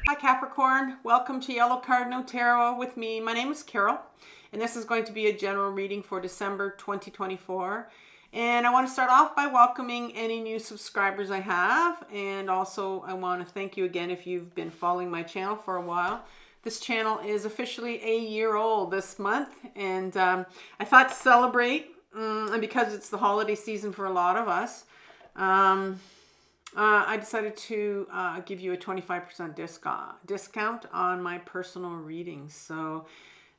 Hi Capricorn, welcome to Yellow Cardinal Tarot with me. My name is Carol and this is going to be a general reading for December 2024. And I want to start off by welcoming any new subscribers I have, and also I want to thank you again if you've been following my channel for a while. This channel is officially a year old this month, and I thought to celebrate, and because it's the holiday season for a lot of us, I decided to give you a 25% discount on my personal readings. So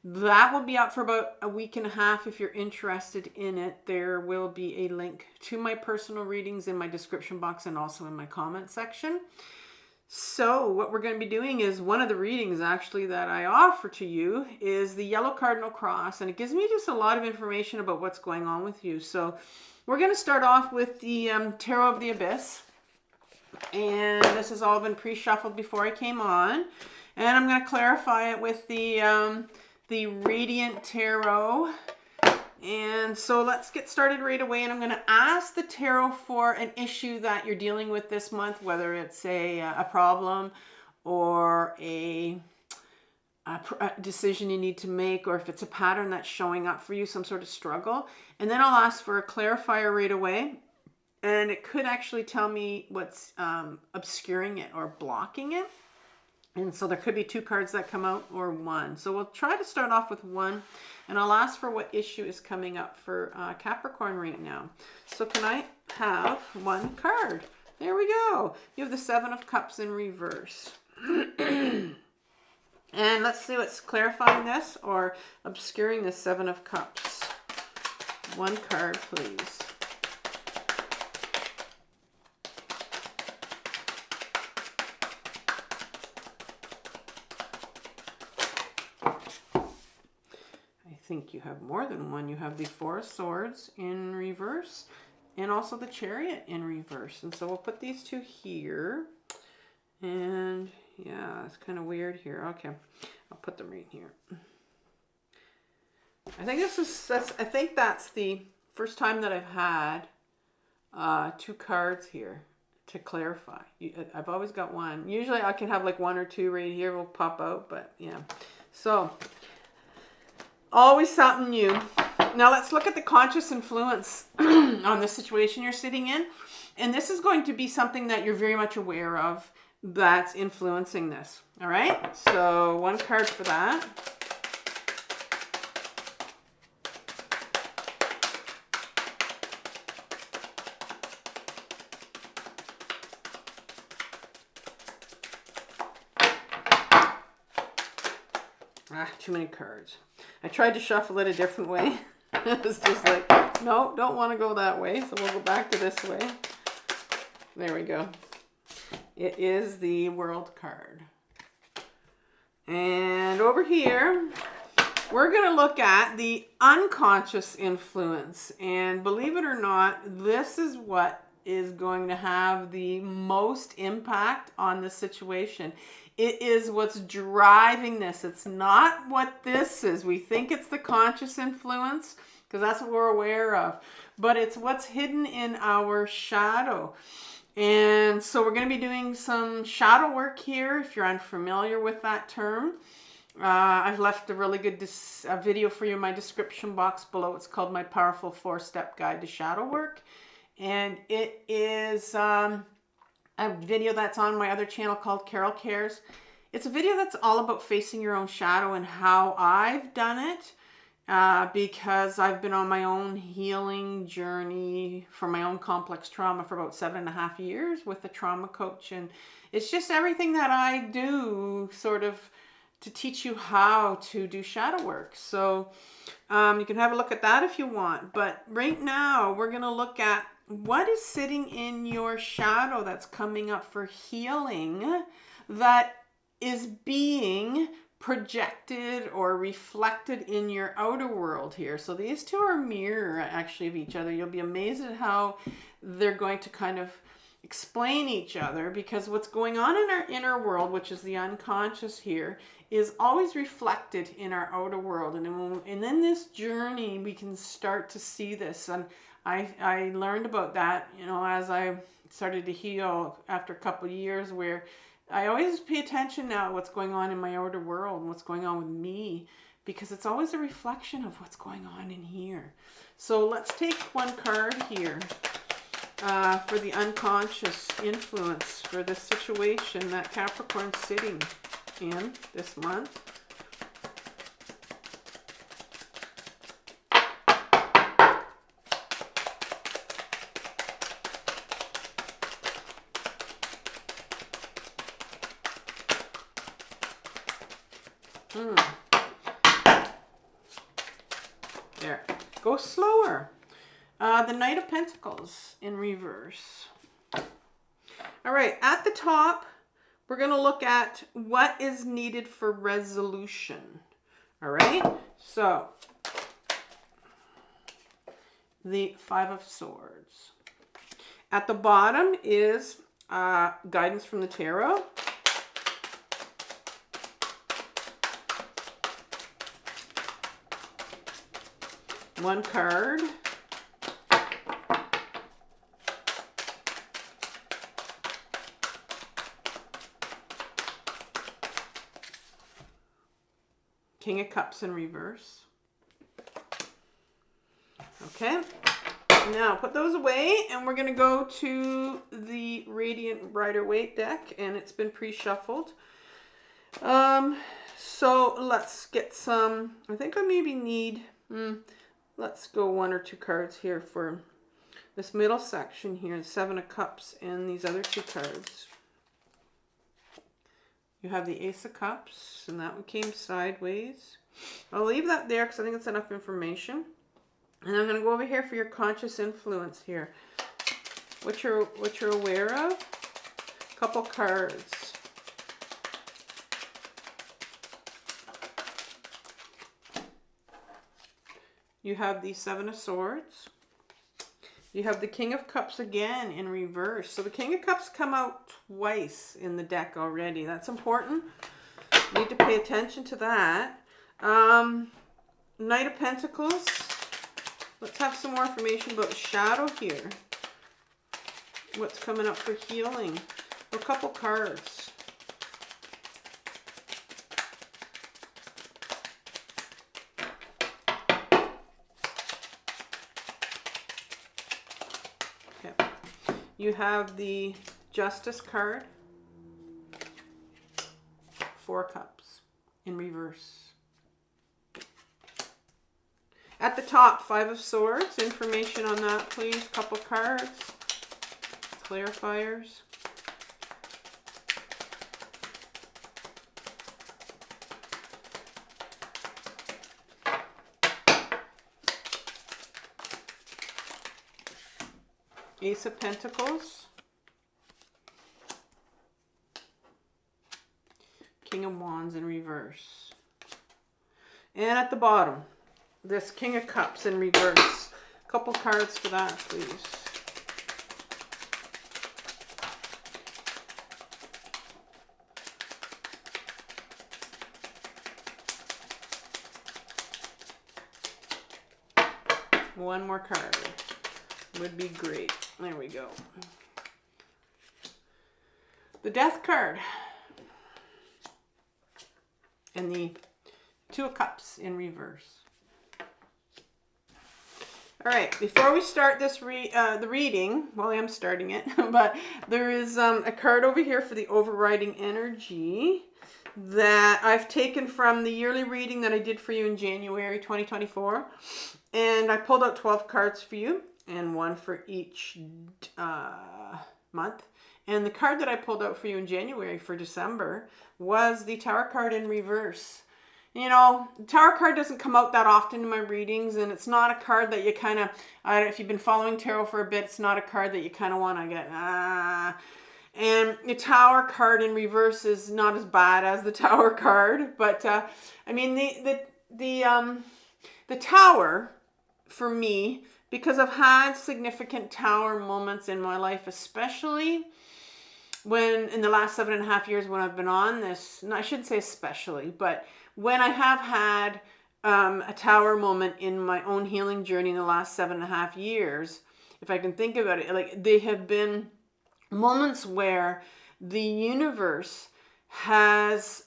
that will be out for about a week and a half. If you're interested in it, there will be a link to my personal readings in my description box and also in my comment section. So what we're going to be doing is one of the readings actually that I offer to you is the Yellow Cardinal Cross, and it gives me just a lot of information about what's going on with you. So we're going to start off with the Tarot of the Abyss. And this has all been pre-shuffled before I came on, and I'm going to clarify it with the Radiant Tarot. And so let's get started right away, and I'm going to ask the tarot for an issue that you're dealing with this month, whether it's a problem or a decision you need to make, or if it's a pattern that's showing up for you, some sort of struggle. And then I'll ask for a clarifier right away. And it could actually tell me what's obscuring it or blocking it. And so there could be two cards that come out or one. So we'll try to start off with one. And I'll ask for what issue is coming up for Capricorn right now. So can I have one card? There we go. You have the Seven of Cups in reverse. And let's see what's clarifying this or obscuring the Seven of Cups. One card, please. I think you have more than one. You have the Four of Swords in reverse and also the Chariot in reverse. And so we'll put these two here. And yeah, it's kind of weird here. Okay, I'll put them right here. I think I think that's the first time that I've had two cards here to clarify. I've always got one. Usually I can have like one or two right here will pop out, but yeah. So always something new. Now let's look at the conscious influence on the situation you're sitting in. And this is going to be something that you're very much aware of that's influencing this. All right? So one card for that. Too many cards. I tried to shuffle it a different way. It's just like, no, don't want to go that way. So we'll go back to this way. There we go. It is the World card. And over here, we're going to look at the unconscious influence. And believe it or not, this is what is going to have the most impact on the situation. It is what's driving this. It's not what this is. We think it's the conscious influence because that's what we're aware of, but it's what's hidden in our shadow. And so we're going to be doing some shadow work here if you're unfamiliar with that term. I've left a really good video for you in my description box below. It's called My Powerful 4-Step Guide to Shadow Work. And it is a video that's on my other channel called Carol Cares. It's a video that's all about facing your own shadow and how I've done it because I've been on my own healing journey for my own complex trauma for about 7.5 years with a trauma coach. And it's just everything that I do sort of to teach you how to do shadow work. So you can have a look at that if you want. But right now we're going to look at what is sitting in your shadow that's coming up for healing that is being projected or reflected in your outer world here. So these two are a mirror actually of each other. You'll be amazed at how they're going to kind of explain each other, because what's going on in our inner world, which is the unconscious here, is always reflected in our outer world. And in this journey, we can start to see this. And I learned about that, you know, as I started to heal after a couple of years where I always pay attention now to what's going on in my outer world and what's going on with me, because it's always a reflection of what's going on in here. So let's take one card here for the unconscious influence for this situation that Capricorn's sitting in this month. There. Go slower. The Knight of Pentacles in reverse. All right, at the top, we're going to look at what is needed for resolution. All right, so the Five of Swords. At the bottom is guidance from the tarot. One card. King of Cups in reverse. Okay. Now put those away, and we're going to go to the Radiant Rider Waite deck, and it's been pre-shuffled. So let's get some, I think I maybe need, let's go one or two cards here for this middle section here, the Seven of Cups and these other two cards. You have the Ace of Cups, and that one came sideways. I'll leave that there because I think it's enough information. And I'm going to go over here for your conscious influence here. What you're aware of. A couple cards. You have the Seven of Swords. You have the King of Cups again in reverse. So the King of Cups come out twice in the deck already. That's important. You need to pay attention to that. Knight of Pentacles. Let's have some more information about shadow here. What's coming up for healing? A couple cards. Okay. You have the Justice card. Four Cups in reverse. At the top, Five of Swords. Information on that, please. Couple cards. Clarifiers. Ace of Pentacles. King of Wands in reverse. And at the bottom, this King of Cups in reverse. Couple cards for that, please. One more card would be great. There we go. The Death card. And the Two of Cups in reverse. All right, before we start this the reading, well, I am starting it, but there is a card over here for the overriding energy that I've taken from the yearly reading that I did for you in January 2024. And I pulled out 12 cards for you, and one for each month. And the card that I pulled out for you in January for December was the Tower card in reverse. You know, the Tower card doesn't come out that often in my readings, and it's not a card that you kind of, if you've been following tarot for a bit, it's not a card that you kind of want to get, And the Tower card in reverse is not as bad as the Tower card, but, I mean, the Tower, for me, because I've had significant Tower moments in my life, especially when, in the last 7.5 years when I've been on this, and I shouldn't say especially, but when I have had a Tower moment in my own healing journey in the last 7.5 years, if I can think about it, like, they have been moments where the universe has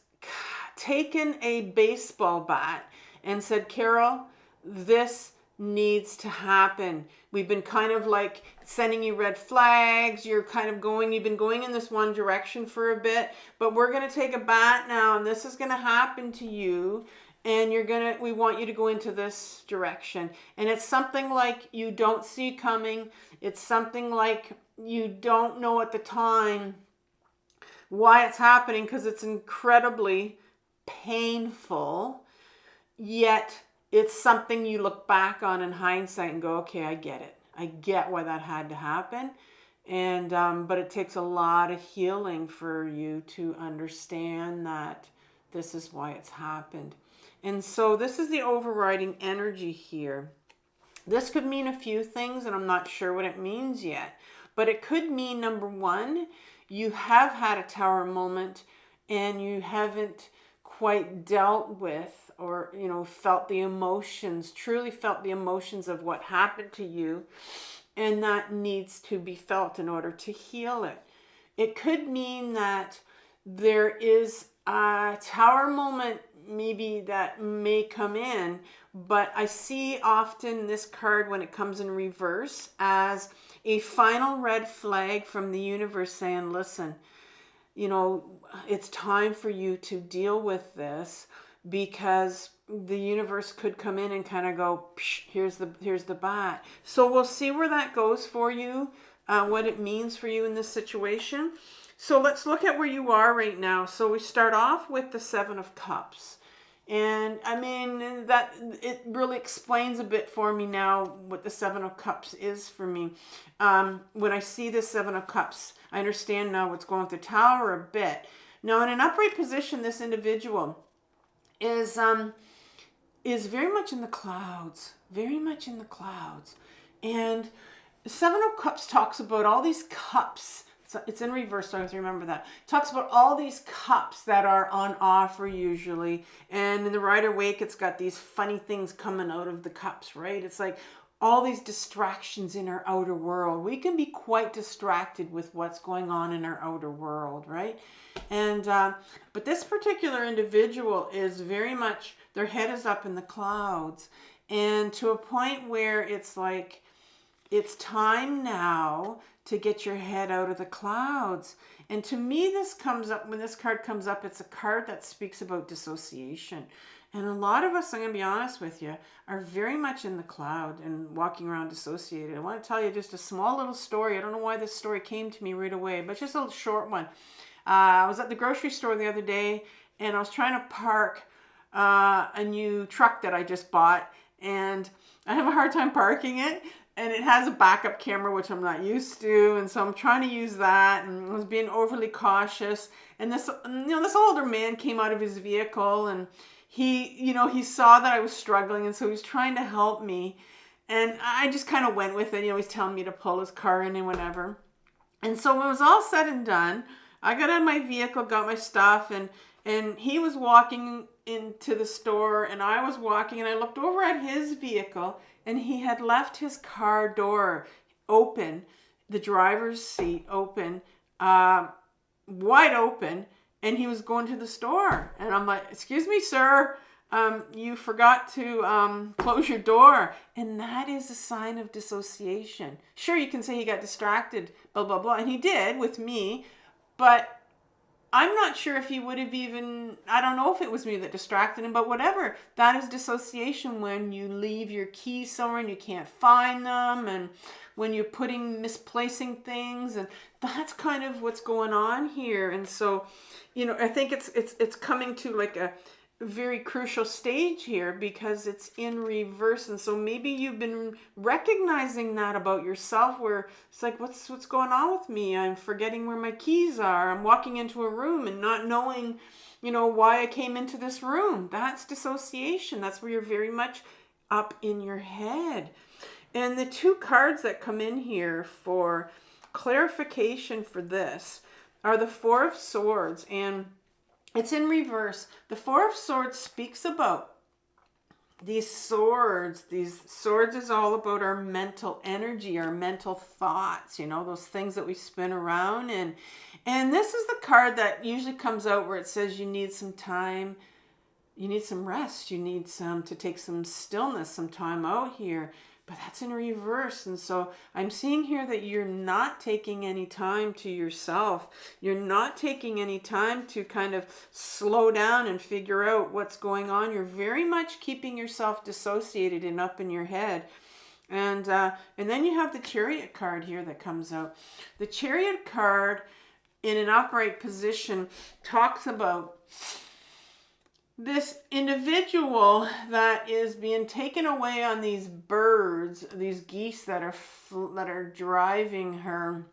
taken a baseball bat and said, Carol, this needs to happen. We've been kind of like sending you red flags. You've been going in this one direction for a bit, but we're going to take a bat now, and this is going to happen to you. And we want you to go into this direction. And it's something like you don't see coming. It's something like you don't know at the time why it's happening, because it's incredibly painful. Yet it's something you look back on in hindsight and go, okay, I get it. I get why that had to happen. And but it takes a lot of healing for you to understand that this is why it's happened. And so this is the overriding energy here. This could mean a few things, and I'm not sure what it means yet. But it could mean, number one, you have had a tower moment and you haven't quite dealt with or, felt the emotions, truly felt the emotions of what happened to you. And that needs to be felt in order to heal it. It could mean that there is a tower moment maybe that may come in, but I see often this card when it comes in reverse as a final red flag from the universe saying, listen, it's time for you to deal with this, because the universe could come in and kind of go, here's the bat. So we'll see where that goes for you, what it means for you in this situation. So let's look at where you are right now. So we start off with the Seven of Cups. And I mean, that it really explains a bit for me now what the Seven of Cups is for me. When I see the Seven of Cups, I understand now what's going with the Tower a bit. Now, in an upright position, this individual is very much in the clouds, very much in the clouds. And the Seven of Cups talks about all these cups. It's in reverse, so I have to remember that. It talks about all these cups that are on offer usually. And in the Rider-Waite, it's got these funny things coming out of the cups, right? It's like all these distractions in our outer world. We can be quite distracted with what's going on in our outer world, right? And but this particular individual is very much, their head is up in the clouds. And to a point where it's like, it's time now to get your head out of the clouds. And to me, this comes up, when this card comes up, it's a card that speaks about dissociation. And a lot of us, I'm going to be honest with you, are very much in the cloud and walking around dissociated. I want to tell you just a small little story. I don't know why this story came to me right away, but just a short one. I was at the grocery store the other day, and I was trying to park a new truck that I just bought, and I have a hard time parking it. And it has a backup camera, which I'm not used to. And so I'm trying to use that, and I was being overly cautious. And this older man came out of his vehicle, and he saw that I was struggling. And so he was trying to help me. And I just kind of went with it. He's telling me to pull his car in and whatever. And so when it was all said and done, I got out of my vehicle, got my stuff, and he was walking into the store, and I was walking, and I looked over at his vehicle, and he had left his car door open, the driver's seat open, wide open, and he was going to the store. And I'm like, excuse me, sir, you forgot to close your door. And that is a sign of dissociation. Sure, you can say he got distracted, blah, blah, blah. And he did with me, but I'm not sure if he would have even, I don't know if it was me that distracted him, but whatever. That is dissociation, when you leave your keys somewhere and you can't find them, and when you're misplacing things, and that's kind of what's going on here. And so, I think it's coming to like a very crucial stage here, because it's in reverse. And so maybe you've been recognizing that about yourself, where it's like, what's going on with me? I'm forgetting where my keys are. I'm walking into a room and not knowing, why I came into this room. That's dissociation. That's where you're very much up in your head. And the two cards that come in here for clarification for this are the Four of Swords, and it's in reverse. The Four of Swords speaks about these swords. These swords is all about our mental energy, our mental thoughts, those things that we spin around in. And this is the card that usually comes out where it says you need some time, you need some rest, you need to take some stillness, some time out here. But that's in reverse. And so I'm seeing here that you're not taking any time to yourself. You're not taking any time to kind of slow down and figure out what's going on. You're very much keeping yourself dissociated and up in your head. And then you have the Chariot card here that comes out. The Chariot card in an upright position talks about this individual that is being taken away on these birds, these geese that are driving her,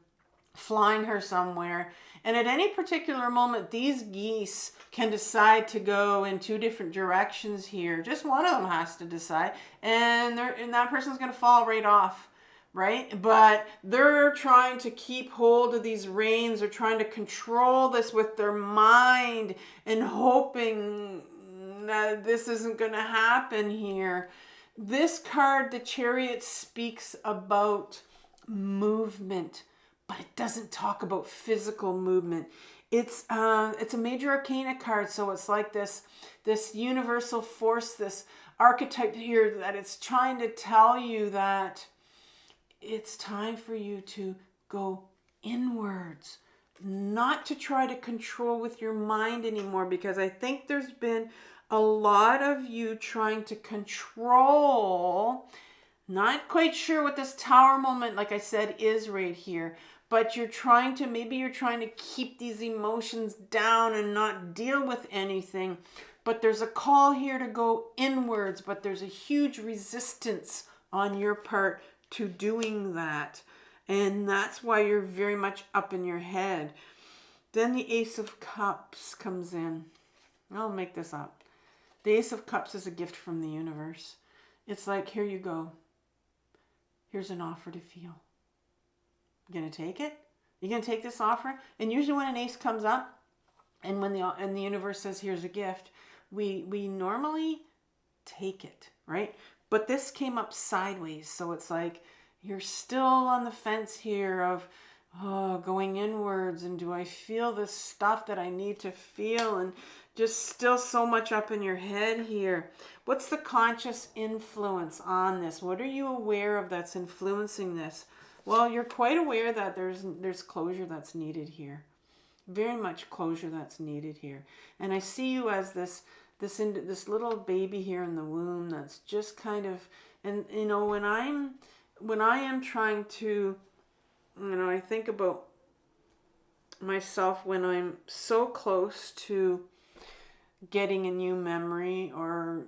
flying her somewhere. And at any particular moment, these geese can decide to go in two different directions here. Just one of them has to decide, and that person's going to fall right off. Right? But they're trying to keep hold of these reins. They're trying to control this with their mind and hoping that this isn't going to happen here. This card, the Chariot, speaks about movement, but it doesn't talk about physical movement. It's a major arcana card, so it's like this universal force, this archetype here that it's trying to tell you that it's time for you to go inwards, not to try to control with your mind anymore, because I think there's been a lot of you trying to control. Not quite sure what this Tower moment, like I said, is right here, but maybe you're trying to keep these emotions down and not deal with anything. But there's a call here to go inwards, but there's a huge resistance on your part to doing that. And that's why you're very much up in your head. Then the Ace of Cups comes in. I'll make this up. The Ace of Cups is a gift from the universe. It's like, here you go. Here's an offer to feel. You gonna take it? You gonna take this offer? And usually when an ace comes up, and when the universe says, here's a gift, we normally take it, right? But this came up sideways, so it's like you're still on the fence here of going inwards, and do I feel this stuff that I need to feel, and just still so much up in your head here. What's the conscious influence on this? What are you aware of that's influencing this? Well, you're quite aware that there's closure that's needed here. Very much closure that's needed here. And I see you as this little baby here in the womb that's just kind of, and you know, when I am trying to, you know, I think about myself when I'm so close to getting a new memory, or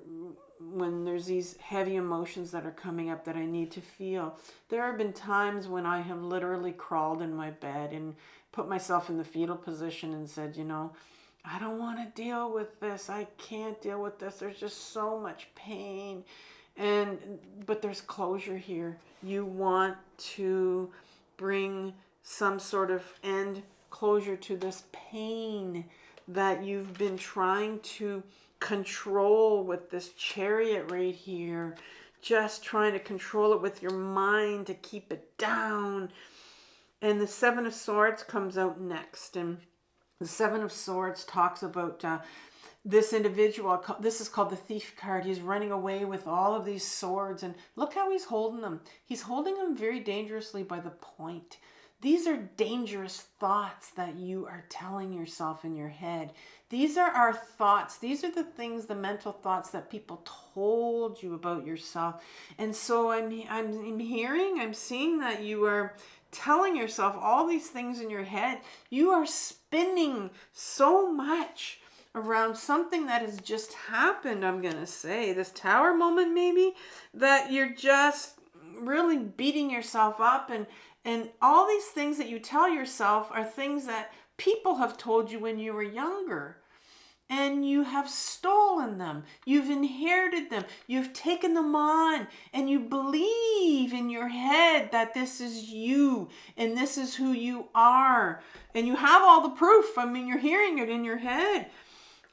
when there's these heavy emotions that are coming up that I need to feel. There have been times when I have literally crawled in my bed and put myself in the fetal position and said, you know, I don't want to deal with this. I can't deal with this. There's just so much pain. But there's closure here. You want to bring some sort of end closure to this pain that you've been trying to control with this Chariot right here. Just trying to control it with your mind to keep it down. And the Seven of Swords comes out next. And the Seven of Swords talks about this individual. This is called the Thief card. He's running away with all of these swords. And look how he's holding them. He's holding them very dangerously by the point. These are dangerous thoughts that you are telling yourself in your head. These are our thoughts. These are the things, the mental thoughts that people told you about yourself. And so I'm seeing that you are telling yourself all these things in your head. You are spinning so much around something that has just happened, I'm going to say. This Tower moment maybe, that you're just really beating yourself up, and all these things that you tell yourself are things that people have told you when you were younger. And you have stolen them. You've inherited them. You've taken them on. And you believe in your head that this is you. And this is who you are. And you have all the proof. I mean, you're hearing it in your head.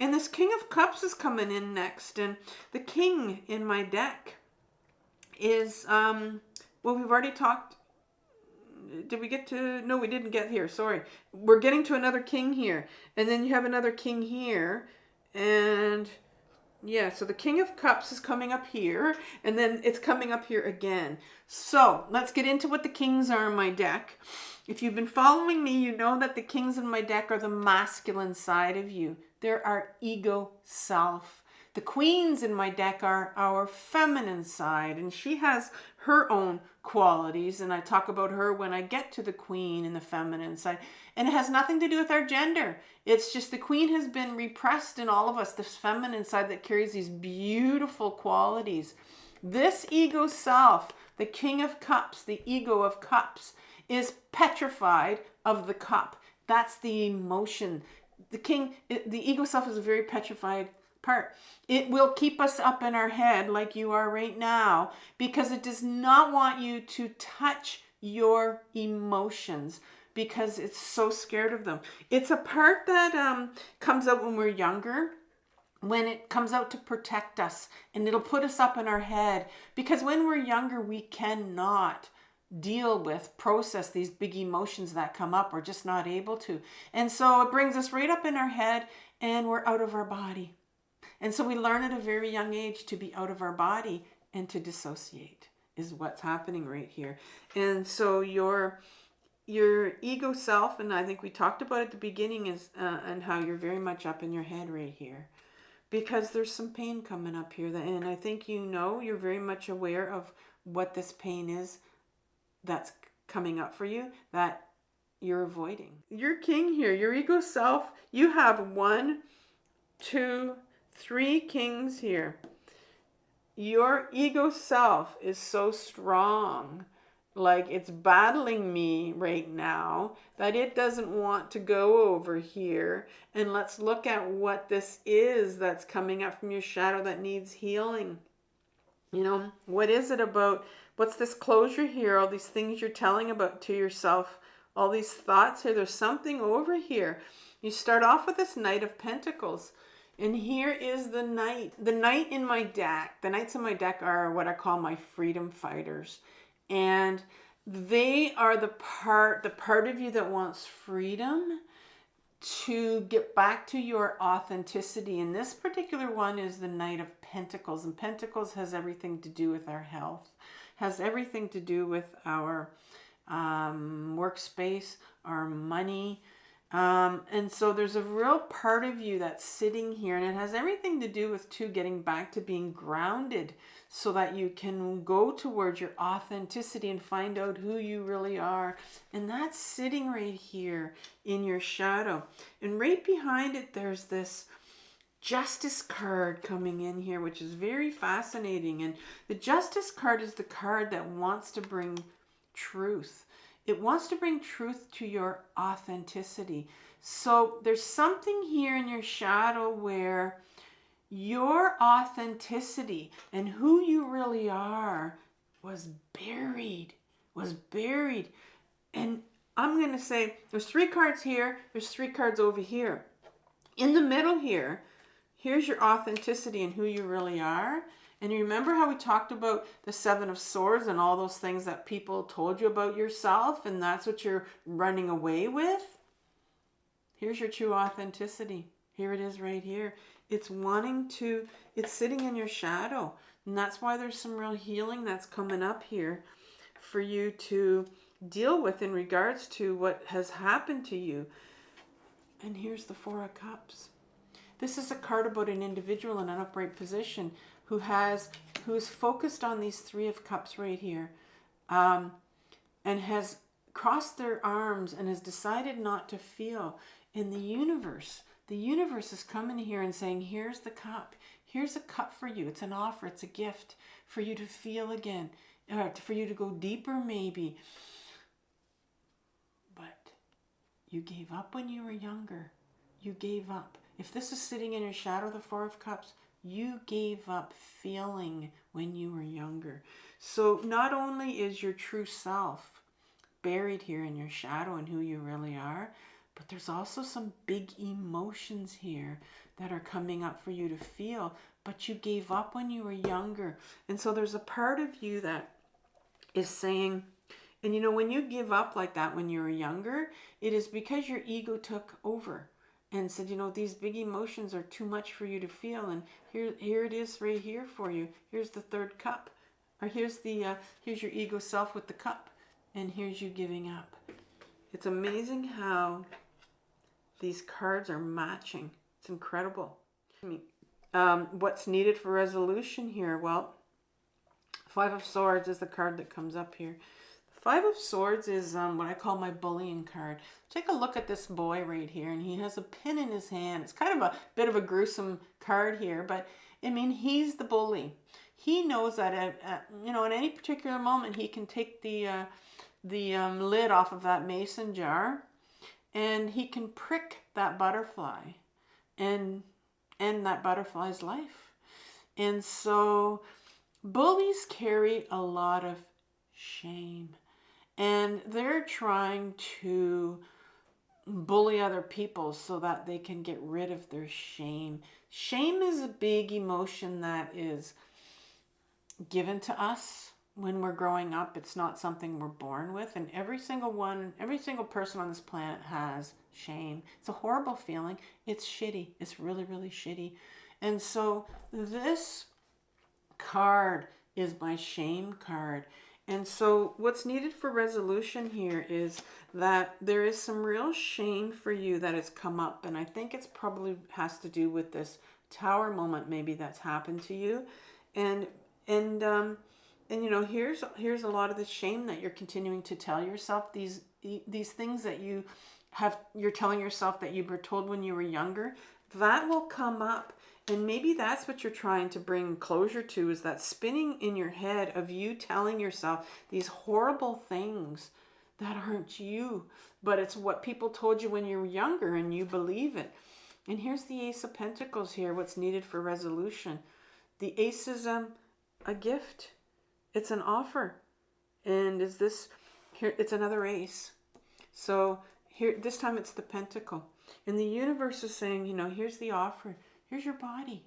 And this King of Cups is coming in next. And the King in my deck is, well, we've already talked did we get to, no, we didn't get here. Sorry. We're getting to another king here. And then you have another king here. And yeah, so the King of Cups is coming up here, and then it's coming up here again. So let's get into what the kings are in my deck. If you've been following me, you know that the kings in my deck are the masculine side of you. They're our ego self. The queens in my deck are our feminine side, and she has her own qualities, and I talk about her when I get to the queen and the feminine side. And it has nothing to do with our gender. It's just the queen has been repressed in all of us, this feminine side that carries these beautiful qualities. This ego self, the King of Cups, the ego of cups, is petrified of the cup. That's the emotion. The ego self is a very petrified part. It will keep us up in our head like you are right now because it does not want you to touch your emotions because it's so scared of them. It's a part that comes out when we're younger, when it comes out to protect us, and it'll put us up in our head because when we're younger we cannot deal with, process these big emotions that come up. We're just not able to. And so it brings us right up in our head and we're out of our body. And so we learn at a very young age to be out of our body and to dissociate is what's happening right here. And so your ego self, and I think we talked about at the beginning, is and how you're very much up in your head right here. Because there's some pain coming up here. And I think you're very much aware of what this pain is that's coming up for you that you're avoiding. Your king here, your ego self, you have 1, 2, 3 kings here. Your ego self is so strong, like it's battling me right now, that it doesn't want to go over here. And let's look at what this is that's coming up from your shadow that needs healing. What is it about? What's this closure here? All these things you're telling about to yourself, all these thoughts here. There's something over here. You start off with this Knight of Pentacles. And here is the Knight. The Knight in my deck. The Knights in my deck are what I call my freedom fighters. And they are the part of you that wants freedom to get back to your authenticity. And this particular one is the Knight of Pentacles. And Pentacles has everything to do with our health. Has everything to do with our workspace, our money. And so there's a real part of you that's sitting here, and it has everything to do with getting back to being grounded so that you can go towards your authenticity and find out who you really are. And that's sitting right here in your shadow. And right behind it, there's this Justice card coming in here, which is very fascinating. And the Justice card is the card that wants to bring truth. It wants to bring truth to your authenticity. So there's something here in your shadow where your authenticity and who you really are was buried. And I'm going to say there's 3 cards here. There's 3 cards over here. In the middle here, here's your authenticity and who you really are. And you remember how we talked about the 7 of Swords and all those things that people told you about yourself, and that's what you're running away with? Here's your true authenticity. Here it is right here. It's sitting in your shadow. And that's why there's some real healing that's coming up here for you to deal with in regards to what has happened to you. And here's the 4 of Cups. This is a card about an individual in an upright position who is focused on these 3 of Cups right here, and has crossed their arms and has decided not to feel. In the universe is coming here and saying, here's the cup. Here's a cup for you. It's an offer. It's a gift for you to feel again, for you to go deeper maybe. But you gave up when you were younger. You gave up. If this is sitting in your shadow, the 4 of Cups, you gave up feeling when you were younger. So not only is your true self buried here in your shadow and who you really are, but there's also some big emotions here that are coming up for you to feel, but you gave up when you were younger. And so there's a part of you that is saying, And you know, when you give up like that when you were younger, it is because your ego took over and said, you know, these big emotions are too much for you to feel, and here it is right here for you. Here's the third cup, or here's your ego self with the cup, and here's you giving up. It's amazing how these cards are matching. It's incredible. What's needed for resolution here? Well, Five of Swords is the card that comes up here. Five of Swords is what I call my bullying card. Take a look at this boy right here, and he has a pin in his hand. It's kind of a bit of a gruesome card here, but I mean, he's the bully. He knows that you know, at any particular moment, he can take the lid off of that mason jar, and he can prick that butterfly and end that butterfly's life. And so bullies carry a lot of shame. And they're trying to bully other people so that they can get rid of their shame. Shame is a big emotion that is given to us when we're growing up. It's not something we're born with. And every single person on this planet has shame. It's a horrible feeling. It's shitty. It's really, really shitty. And so this card is my shame card. And so what's needed for resolution here is that there is some real shame for you that has come up. And I think it's probably has to do with this tower moment maybe that's happened to you. And you know, here's a lot of the shame that you're continuing to tell yourself, these things that you're telling yourself that you were told when you were younger, that will come up. And maybe that's what you're trying to bring closure to, is that spinning in your head of you telling yourself these horrible things that aren't you, but it's what people told you when you were younger and you believe it. And here's the Ace of Pentacles here, what's needed for resolution. The Ace is a gift. It's an offer. And is this, here, it's another ace. So here, this time it's the Pentacle. And the universe is saying, you know, here's the offer. Here's your body.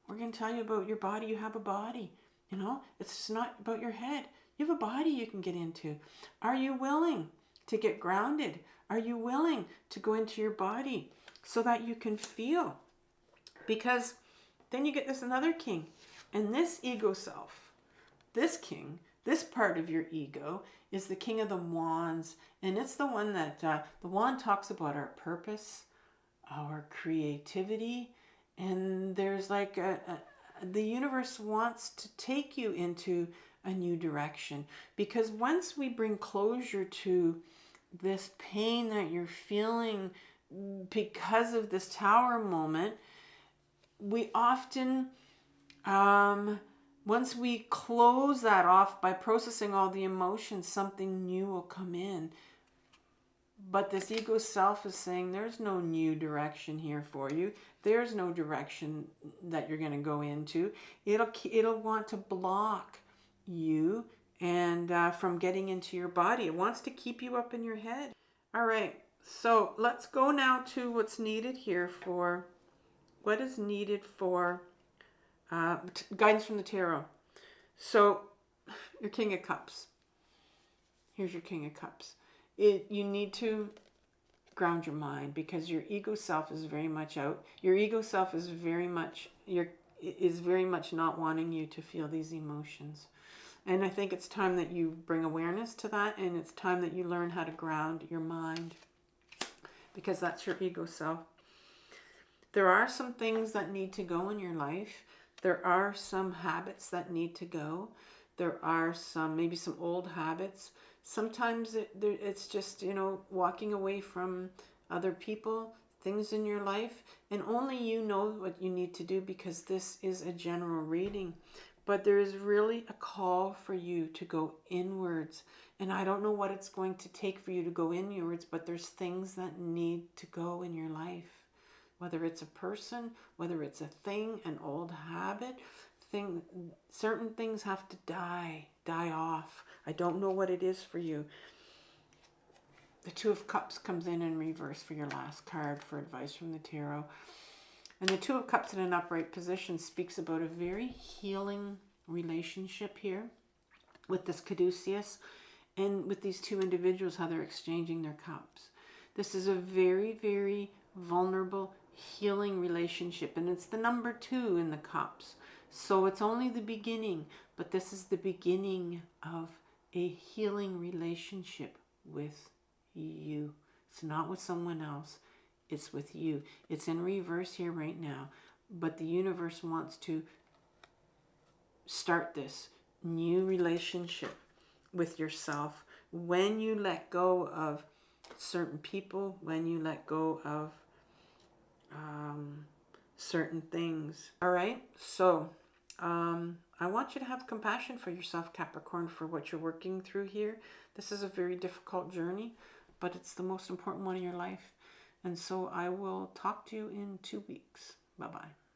We're going to tell you about your body. You have a body. You know, it's not about your head. You have a body you can get into. Are you willing to get grounded? Are you willing to go into your body so that you can feel? Because then you get this another king. And this ego self, this king, this part of your ego is the King of the Wands. And it's the one that, the wand talks about our purpose, our creativity, and there's like the universe wants to take you into a new direction, because once we bring closure to this pain that you're feeling because of this tower moment, we often once we close that off by processing all the emotions, something new will come in. But this ego self is saying there's no new direction here for you. There's no direction that you're going to go into. It'll want to block you and from getting into your body. It wants to keep you up in your head. All right, so let's go now to what's needed here for, what is needed for guidance from the tarot. So your King of Cups. Here's your King of Cups. You need to ground your mind, because your ego self is very much out. Your ego self is very much not wanting you to feel these emotions. And I think it's time that you bring awareness to that, and it's time that you learn how to ground your mind, because that's your ego self. There are some things that need to go in your life. There are some habits that need to go. There are maybe some old habits. Sometimes it's just, you know, walking away from other people, things in your life, and only you know what you need to do, because this is a general reading. But there is really a call for you to go inwards. And I don't know what it's going to take for you to go inwards, but there's things that need to go in your life. Whether it's a person, whether it's a thing, an old habit, certain things have to die off. I don't know what it is for you. The Two of Cups comes in reverse for your last card for advice from the tarot. And the Two of Cups in an upright position speaks about a very healing relationship here. with this caduceus and with these two individuals, how they're exchanging their cups. This is a very, very vulnerable, healing relationship, and it's the number 2 in the cups. So it's only the beginning, but this is the beginning of a healing relationship with you. It's not with someone else. It's with you. It's in reverse here right now, but the universe wants to start this new relationship with yourself when you let go of certain people, when you let go of certain things. All right, so I want you to have compassion for yourself, Capricorn, for what you're working through here. This is a very difficult journey, but it's the most important one in your life. And so I will talk to you in 2 weeks. Bye-bye.